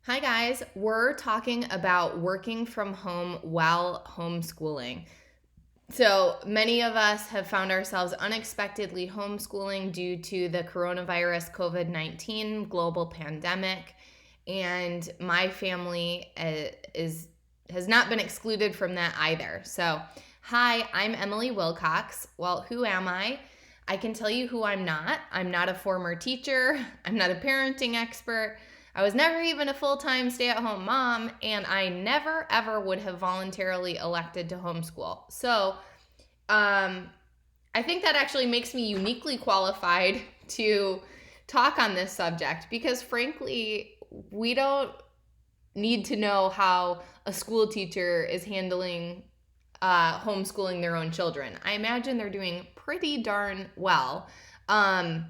Hi, guys. We're talking about working from home while homeschooling. So many of us have found ourselves unexpectedly homeschooling due to the coronavirus COVID-19 global pandemic. And my family has not been excluded from that either. So, hi, I'm Emily Wilcox. Well, who am I? I can tell you who I'm not. I'm not a former teacher, I'm not a parenting expert. I was never even a full-time stay-at-home mom, and I never ever would have voluntarily elected to homeschool. So, I think that actually makes me uniquely qualified to talk on this subject because, frankly, we don't need to know how a school teacher is handling homeschooling their own children. I imagine they're doing pretty darn well. Um,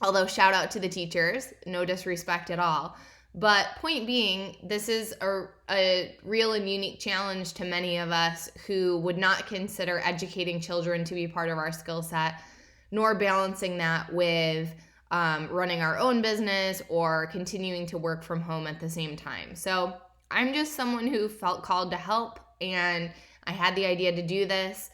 Although, shout out to the teachers, no disrespect at all. But point being, this is a real and unique challenge to many of us who would not consider educating children to be part of our skill set, nor balancing that with running our own business or continuing to work from home at the same time. So I'm just someone who felt called to help, and I had the idea to do this.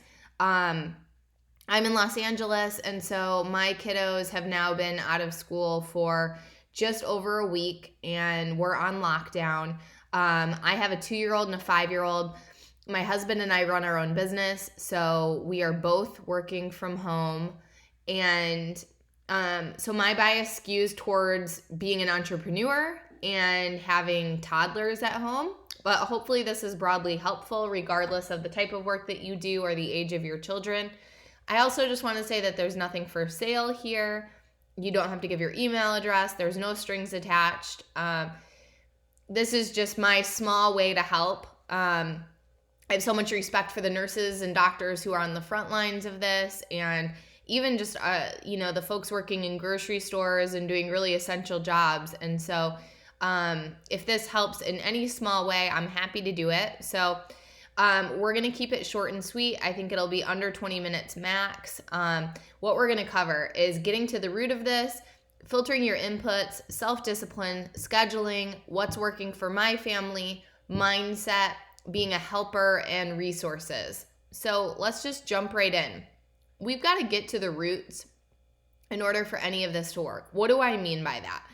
I'm in Los Angeles, and so my kiddos have now been out of school for just over a week, and we're on lockdown. I have a 2-year-old and a 5-year-old. My husband and I run our own business, so we are both working from home. And so my bias skews towards being an entrepreneur and having toddlers at home. But hopefully this is broadly helpful regardless of the type of work that you do or the age of your children. I also just want to say that there's nothing for sale here. You don't have to give your email address. There's no strings attached. This is just my small way to help. I have so much respect for the nurses and doctors who are on the front lines of this, and even just the folks working in grocery stores and doing really essential jobs. And so if this helps in any small way, I'm happy to do it. So we're going to keep it short and sweet. I think it'll be under 20 minutes max. What we're going to cover is getting to the root of this, filtering your inputs, self-discipline, scheduling, what's working for my family, mindset, being a helper, and resources. So let's just jump right in. We've got to get to the roots in order for any of this to work. What do I mean by that?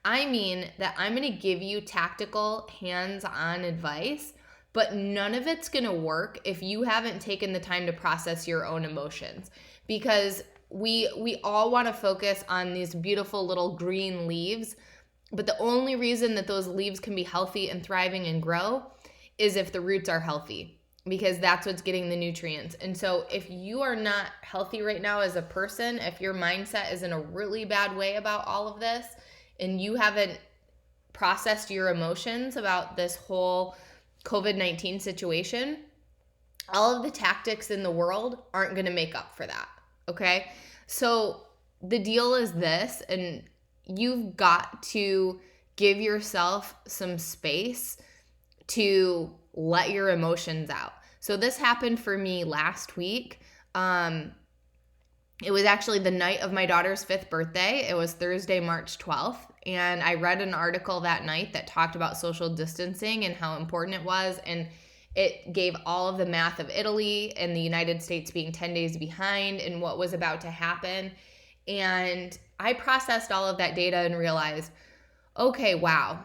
I mean that I'm going to give you tactical, hands-on advice, but none of it's going to work if you haven't taken the time to process your own emotions, because we all want to focus on these beautiful little green leaves, but the only reason that those leaves can be healthy and thriving and grow is if the roots are healthy, because that's what's getting the nutrients. And so if you are not healthy right now as a person, if your mindset is in a really bad way about all of this and you haven't processed your emotions about this whole COVID-19 situation, all of the tactics in the world aren't going to make up for that, okay? So the deal is this, and you've got to give yourself some space to let your emotions out. So this happened for me last week. It was actually the night of my daughter's 5th birthday. It was Thursday, March 12th. And I read an article that night that talked about social distancing and how important it was. And it gave all of the math of Italy and the United States being 10 days behind and what was about to happen. And I processed all of that data and realized, okay, wow,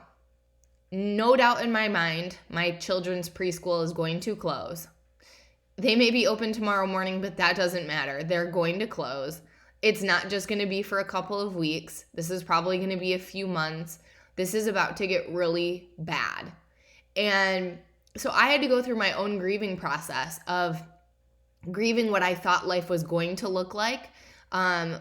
no doubt in my mind, my children's preschool is going to close. They may be open tomorrow morning, but that doesn't matter. They're going to close. It's not just going to be for a couple of weeks. This is probably going to be a few months. This is about to get really bad. And so I had to go through my own grieving process of grieving what I thought life was going to look like.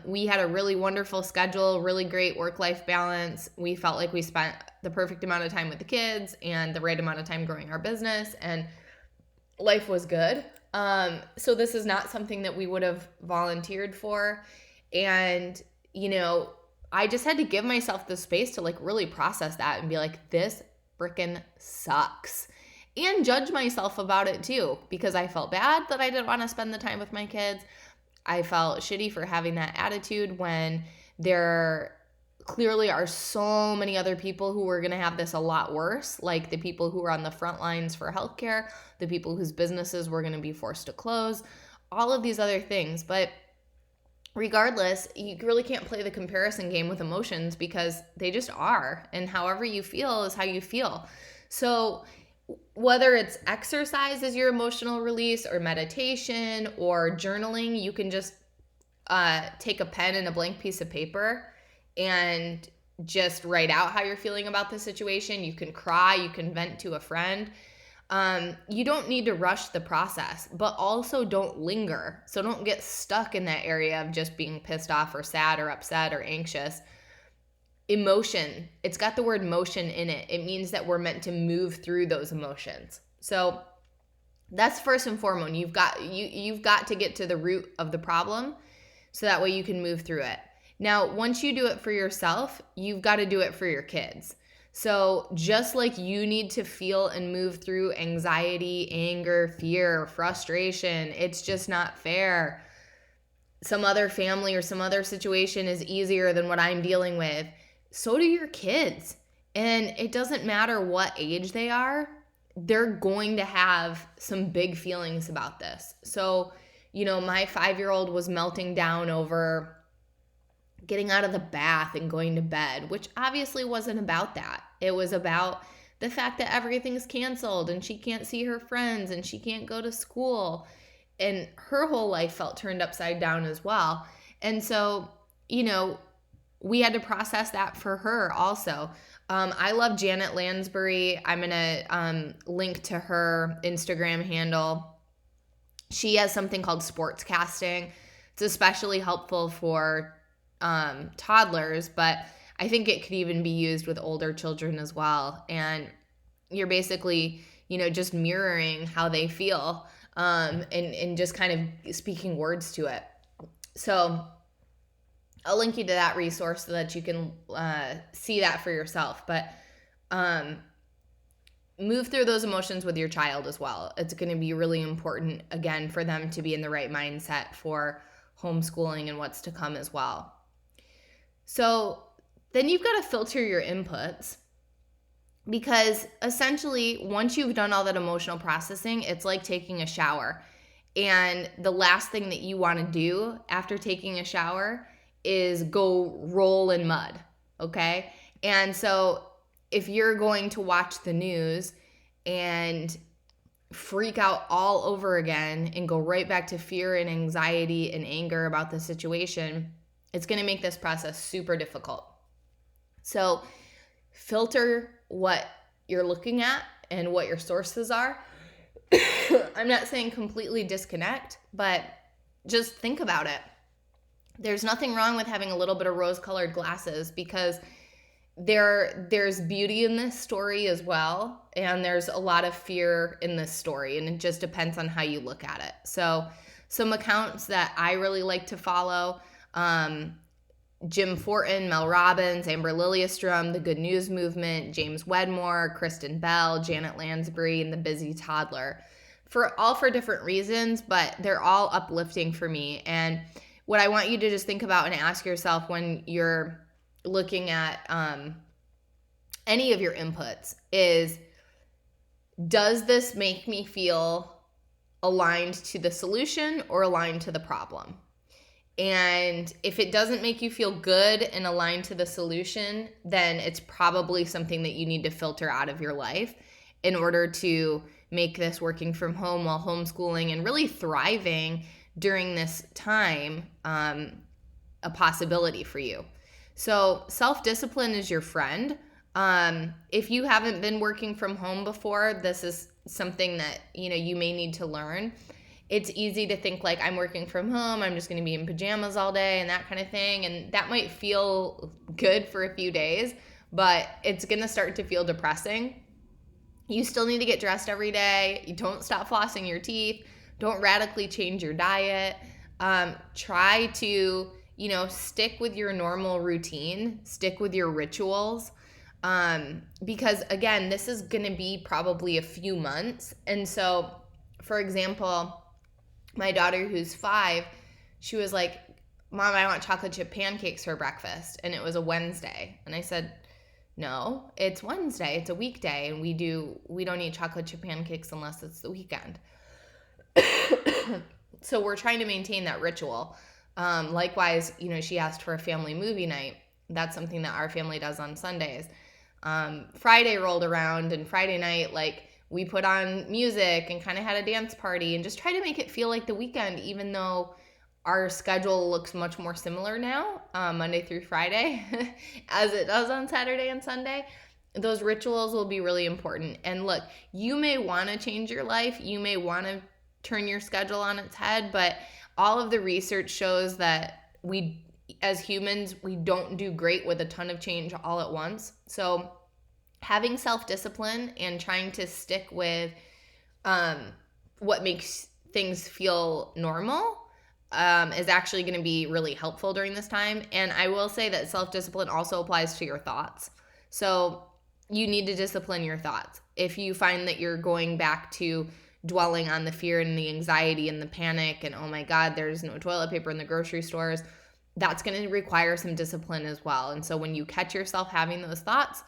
We had a really wonderful schedule, really great work-life balance. We felt like we spent the perfect amount of time with the kids and the right amount of time growing our business, and life was good. So this is not something that we would have volunteered for. And, I just had to give myself the space to really process that and be like, this freaking sucks. And judge myself about it too, because I felt bad that I didn't want to spend the time with my kids. I felt shitty for having that attitude when they're clearly are so many other people who are going to have this a lot worse, like the people who are on the front lines for healthcare, the people whose businesses were going to be forced to close, all of these other things. But regardless, you really can't play the comparison game with emotions because they just are. And however you feel is how you feel. So whether it's exercise as your emotional release or meditation or journaling, you can just take a pen and a blank piece of paper and just write out how you're feeling about the situation. You can cry, you can vent to a friend. You don't need to rush the process, but also don't linger. So don't get stuck in that area of just being pissed off or sad or upset or anxious. Emotion, it's got the word motion in it. It means that we're meant to move through those emotions. So that's first and foremost. You've got to get to the root of the problem so that way you can move through it. Now, once you do it for yourself, you've got to do it for your kids. So just like you need to feel and move through anxiety, anger, fear, frustration, it's just not fair. Some other family or some other situation is easier than what I'm dealing with. So do your kids. And it doesn't matter what age they are, they're going to have some big feelings about this. So, my 5-year-old was melting down over getting out of the bath and going to bed, which obviously wasn't about that. It was about the fact that everything's canceled and she can't see her friends and she can't go to school. And her whole life felt turned upside down as well. And so, we had to process that for her also. I love Janet Lansbury. I'm going to link to her Instagram handle. She has something called sportscasting. It's especially helpful for toddlers, but I think it could even be used with older children as well. And you're basically, just mirroring how they feel and just kind of speaking words to it. So I'll link you to that resource so that you can see that for yourself. But move through those emotions with your child as well. It's going to be really important, again, for them to be in the right mindset for homeschooling and what's to come as well. So then you've got to filter your inputs, because essentially once you've done all that emotional processing, it's like taking a shower. And the last thing that you want to do after taking a shower is go roll in mud, okay? And so if you're going to watch the news and freak out all over again and go right back to fear and anxiety and anger about the situation, it's going to make this process super difficult. So filter what you're looking at and what your sources are. I'm not saying completely disconnect, but just think about it. There's nothing wrong with having a little bit of rose-colored glasses, because there's beauty in this story as well, and there's a lot of fear in this story, and it just depends on how you look at it. So some accounts that I really like to follow, Jim Fortin, Mel Robbins, Amber Liliestrom, The Good News Movement, James Wedmore, Kristen Bell, Janet Lansbury, and The Busy Toddler. For different reasons, but they're all uplifting for me. And what I want you to just think about and ask yourself when you're looking at any of your inputs is, does this make me feel aligned to the solution or aligned to the problem? And if it doesn't make you feel good and aligned to the solution, then it's probably something that you need to filter out of your life in order to make this working from home while homeschooling and really thriving during this time a possibility for you. So self-discipline is your friend. If you haven't been working from home before, this is something that you may need to learn. It's easy to think like, I'm working from home, I'm just going to be in pajamas all day and that kind of thing. And that might feel good for a few days, but it's going to start to feel depressing. You still need to get dressed every day. You don't stop flossing your teeth. Don't radically change your diet. Try to, stick with your normal routine, stick with your rituals. Because again, this is going to be probably a few months. And so, for example, my daughter who's 5, she was like, Mom, I want chocolate chip pancakes for breakfast. And it was a Wednesday. And I said, no, it's Wednesday. It's a weekday. And we don't eat chocolate chip pancakes unless it's the weekend. So we're trying to maintain that ritual. Likewise, she asked for a family movie night. That's something that our family does on Sundays. Friday rolled around, and Friday night, we put on music and kind of had a dance party and just try to make it feel like the weekend, even though our schedule looks much more similar now, Monday through Friday, as it does on Saturday and Sunday. Those rituals will be really important. And look, you may want to change your life. You may want to turn your schedule on its head, but all of the research shows that we, as humans, we don't do great with a ton of change all at once. So having self-discipline and trying to stick with what makes things feel normal is actually going to be really helpful during this time. And I will say that self-discipline also applies to your thoughts. So you need to discipline your thoughts. If you find that you're going back to dwelling on the fear and the anxiety and the panic and, oh my God, there's no toilet paper in the grocery stores, that's going to require some discipline as well. And so when you catch yourself having those thoughts,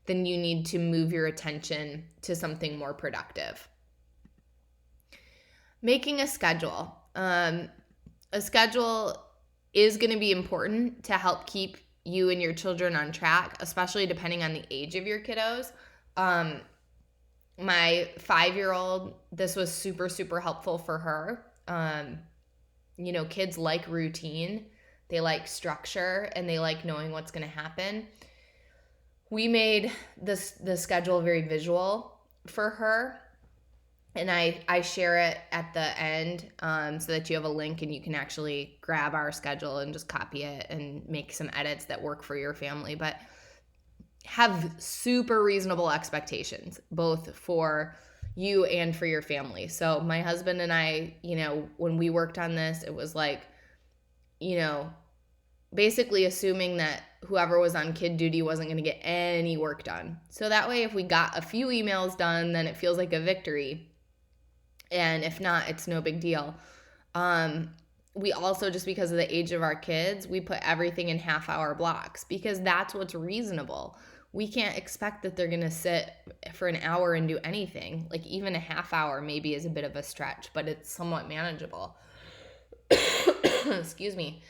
then you need to move your attention to something more productive. Making a schedule. A schedule is going to be important to help keep you and your children on track, especially depending on the age of your kiddos. My 5-year-old, this was super, super helpful for her. Kids like routine. They like structure, and they like knowing what's going to happen. We made the schedule very visual for her, and I share it at the end so that you have a link and you can actually grab our schedule and just copy it and make some edits that work for your family. But have super reasonable expectations, both for you and for your family. So my husband and I, when we worked on this, it was basically assuming that whoever was on kid duty wasn't going to get any work done. So that way, if we got a few emails done, then it feels like a victory. And if not, it's no big deal. We also, just because of the age of our kids, we put everything in half-hour blocks because that's what's reasonable. We can't expect that they're going to sit for an hour and do anything. Even a half hour maybe is a bit of a stretch, but it's somewhat manageable. Excuse me.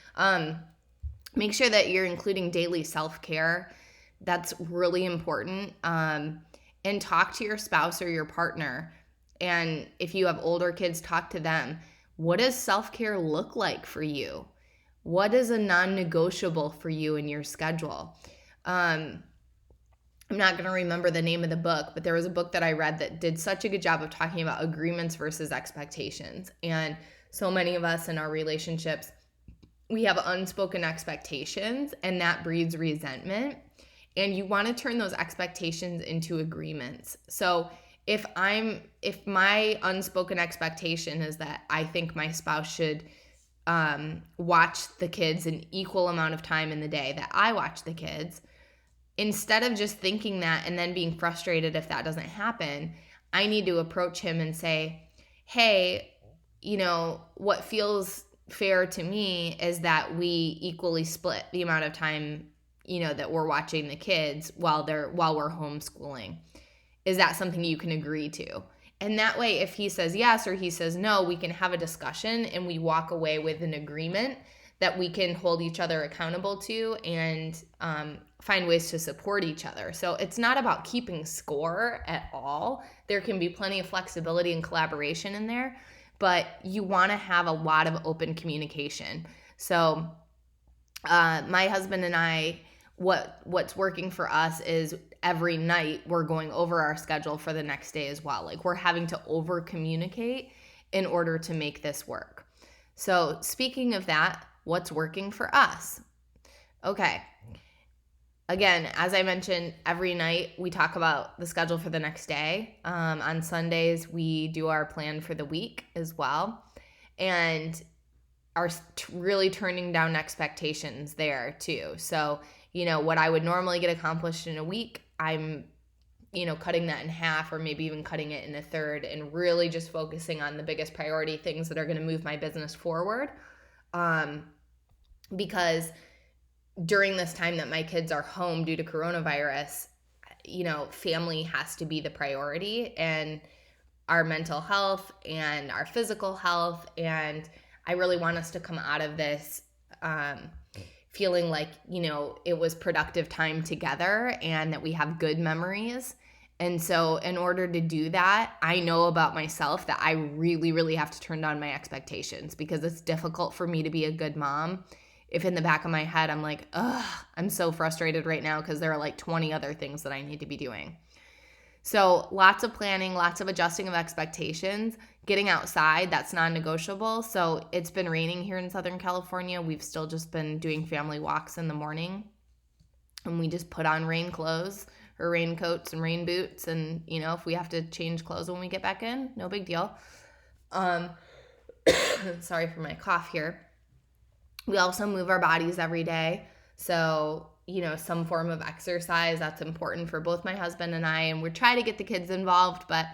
Make sure that you're including daily self-care. That's really important. And talk to your spouse or your partner. And if you have older kids, talk to them. What does self-care look like for you? What is a non-negotiable for you in your schedule? I'm not going to remember the name of the book, but there was a book that I read that did such a good job of talking about agreements versus expectations. And so many of us in our relationships, we have unspoken expectations, and that breeds resentment. And you want to turn those expectations into agreements. So if my unspoken expectation is that I think my spouse should watch the kids an equal amount of time in the day that I watch the kids, instead of just thinking that and then being frustrated if that doesn't happen, I need to approach him and say, hey, what feels fair to me is that we equally split the amount of time, that we're watching the kids while we're homeschooling. Is that something you can agree to? And that way, if he says yes or he says no, we can have a discussion and we walk away with an agreement that we can hold each other accountable to and find ways to support each other. So it's not about keeping score at all. There can be plenty of flexibility and collaboration in there, but you want to have a lot of open communication. So my husband and I, what's working for us is every night we're going over our schedule for the next day as well. We're having to over communicate in order to make this work. So speaking of that, what's working for us? Okay. Again, as I mentioned, every night we talk about the schedule for the next day. On Sundays, we do our plan for the week as well. And are really turning down expectations there too. So, what I would normally get accomplished in a week, I'm, cutting that in half or maybe even cutting it in a third and really just focusing on the biggest priority things that are going to move my business forward. because during this time that my kids are home due to coronavirus, family has to be the priority, and our mental health and our physical health. And I really want us to come out of this feeling like, it was productive time together and that we have good memories. And so in order to do that, I know about myself that I really, really have to turn down my expectations, because it's difficult for me to be a good mom if in the back of my head I'm like, ugh, I'm so frustrated right now because there are like 20 other things that I need to be doing. So lots of planning, lots of adjusting of expectations. Getting outside, that's non-negotiable. So it's been raining here in Southern California. We've still just been doing family walks in the morning, and we just put on rain clothes or raincoats and rain boots. And, if we have to change clothes when we get back in, no big deal. Sorry for my cough here. We also move our bodies every day. So, some form of exercise, that's important for both my husband and I. And we're trying to get the kids involved, but,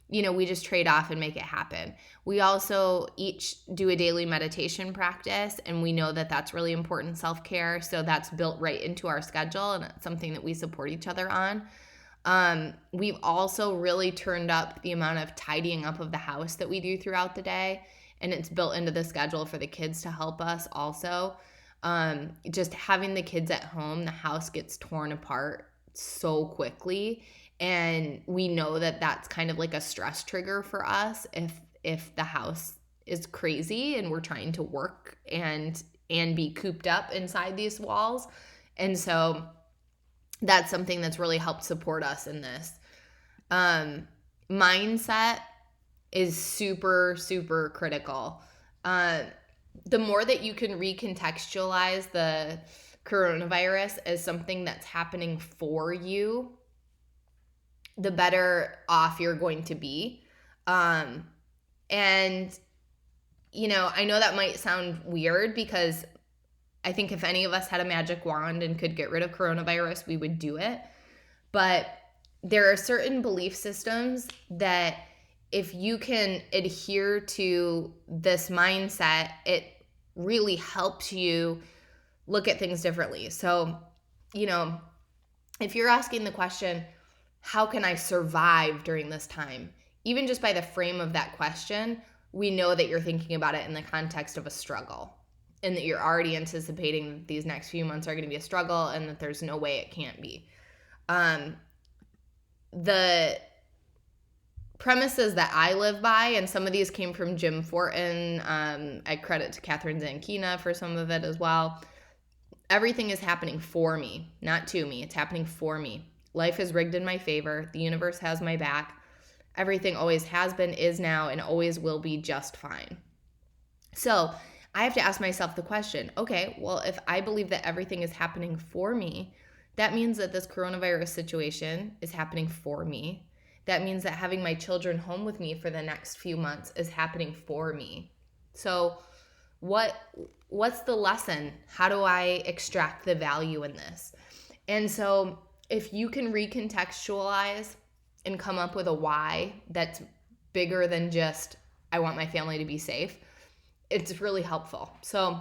we just trade off and make it happen. We also each do a daily meditation practice, and we know that that's really important self-care. So that's built right into our schedule, and it's something that we support each other on. We've also really turned up the amount of tidying up of the house that we do throughout the day, and it's built into the schedule for the kids to help us also. Just having the kids at home, the house gets torn apart so quickly, and we know that that's kind of like a stress trigger for us if the house is crazy and we're trying to work and be cooped up inside these walls. And so that's something that's really helped support us in this. Mindset is super, super critical. The more that you can recontextualize the coronavirus as something that's happening for you, the better off you're going to be. And, I know that might sound weird, because I think if any of us had a magic wand and could get rid of coronavirus, we would do it. But there are certain belief systems that if you can adhere to this mindset, it really helps you look at things differently. So, if you're asking the question, how can I survive during this time? Even just by the frame of that question, we know that you're thinking about it in the context of a struggle, and that you're already anticipating that these next few months are going to be a struggle, and that there's no way it can't be. The premises that I live by, and some of these came from Jim Fortin, I credit to Catherine Zankina for some of it as well. Everything is happening for me, not to me. It's happening for me. Life is rigged in my favor. The universe has my back. Everything always has been, is now, and always will be just fine. So I have to ask myself the question, okay, well, if I believe that everything is happening for me, that means that this coronavirus situation is happening for me. That means that having my children home with me for the next few months is happening for me. So what's the lesson? How do I extract the value in this? And so if you can recontextualize and come up with a why that's bigger than just, I want my family to be safe, it's really helpful. So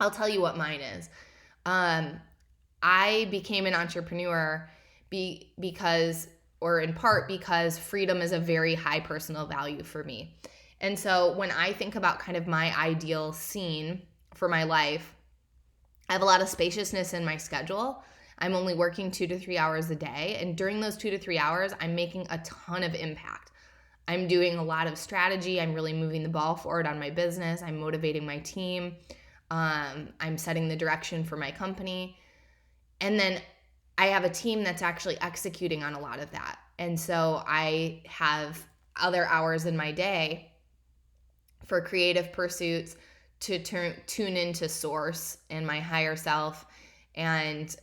I'll tell you what mine is. I became an entrepreneur because, or in part because, freedom is a very high personal value for me. And so when I think about kind of my ideal scene for my life, I have a lot of spaciousness in my schedule. I'm only working 2 to 3 hours a day. And during those 2 to 3 hours, I'm making a ton of impact. I'm doing a lot of strategy. I'm really moving the ball forward on my business. I'm motivating my team. I'm setting the direction for my company. And then I have a team that's actually executing on a lot of that. And so I have other hours in my day for creative pursuits, to tune into source and my higher self, and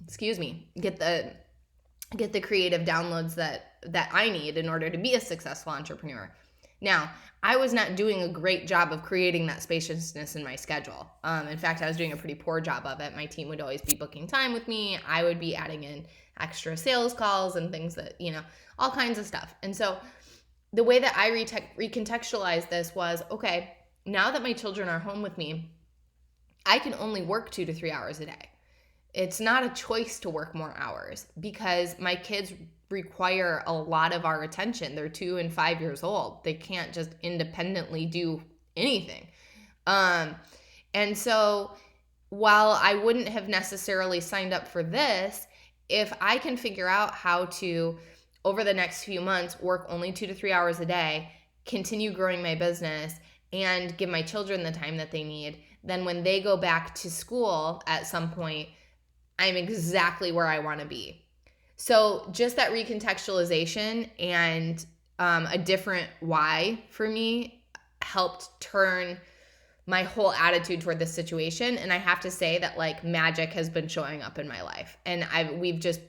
excuse me, get the creative downloads that I need in order to be a successful entrepreneur. Now, I was not doing a great job of creating that spaciousness in my schedule. In fact, I was doing a pretty poor job of it. My team would always be booking time with me. I would be adding in extra sales calls and things that, all kinds of stuff. And so the way that I recontextualized this was, okay, now that my children are home with me, I can only work 2 to 3 hours a day. It's not a choice to work more hours because my kids require a lot of our attention. They're 2 and 5 years old. They can't just independently do anything. And so while I wouldn't have necessarily signed up for this, if I can figure out how to, over the next few months, work only 2 to 3 hours a day, continue growing my business, and give my children the time that they need, then when they go back to school at some point, I'm exactly where I want to be. So just that recontextualization and a different why for me helped turn my whole attitude toward this situation. And I have to say that like magic has been showing up in my life. And we've just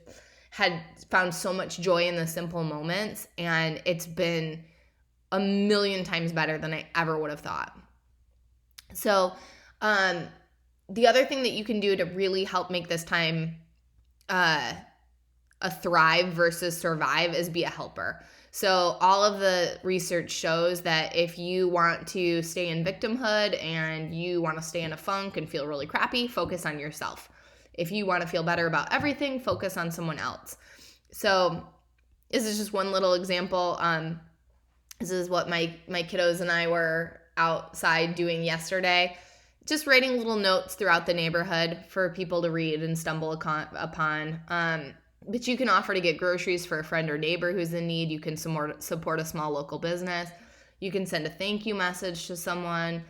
had found so much joy in the simple moments. And it's been a million times better than I ever would have thought. So the other thing that you can do to really help make this time a thrive versus survive is be a helper. So all of the research shows that if you want to stay in victimhood and you want to stay in a funk and feel really crappy, focus on yourself. If you want to feel better about everything, focus on someone else. So this is just one little example. This is what my kiddos and I were outside doing yesterday. Just writing little notes throughout the neighborhood for people to read and stumble upon. But you can offer to get groceries for a friend or neighbor who's in need. You can support a small local business. You can send a thank you message to someone.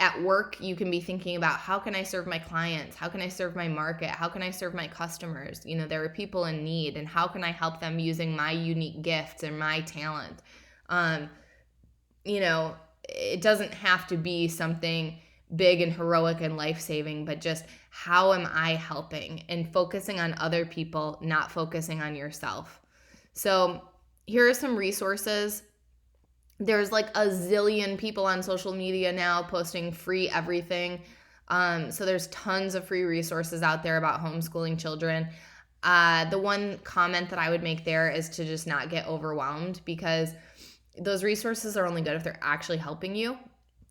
At work, you can be thinking about how can I serve my clients? How can I serve my market? How can I serve my customers? There are people in need, and how can I help them using my unique gifts and my talent? It doesn't have to be something big and heroic and life-saving, but just how am I helping and focusing on other people, not focusing on yourself. So here are some resources. There's like a zillion people on social media now posting free everything. So there's tons of free resources out there about homeschooling children. The one comment that I would make there is to just not get overwhelmed, because those resources are only good if they're actually helping you.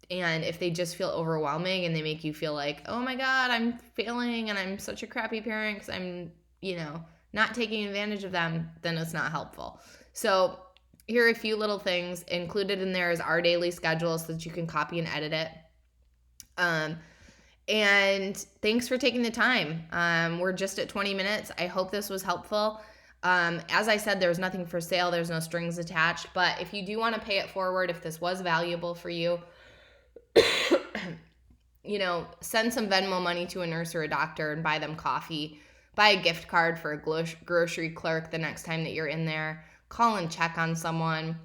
And if they just feel overwhelming and they make you feel like, oh my God, I'm failing and I'm such a crappy parent because I'm, not taking advantage of them, then it's not helpful. So here are a few little things. Included in there is our daily schedule so that you can copy and edit it. And thanks for taking the time. We're just at 20 minutes. I hope this was helpful. As I said, there's nothing for sale. There's no strings attached. But if you do want to pay it forward, if this was valuable for you, send some Venmo money to a nurse or a doctor and buy them coffee. Buy a gift card for a grocery clerk the next time that you're in there. Call and check on someone.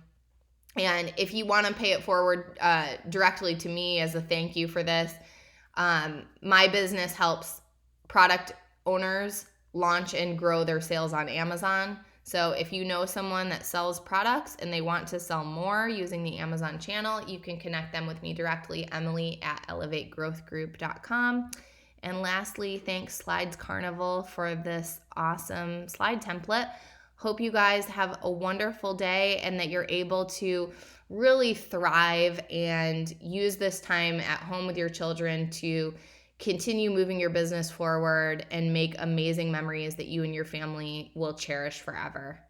And if you want to pay it forward directly to me as a thank you for this, my business helps product owners launch and grow their sales on Amazon. So if you know someone that sells products and they want to sell more using the Amazon channel, you can connect them with me directly, Emily@elevategrowthgroup.com. And lastly, thanks Slides Carnival for this awesome slide template. Hope you guys have a wonderful day and that you're able to really thrive and use this time at home with your children to continue moving your business forward and make amazing memories that you and your family will cherish forever.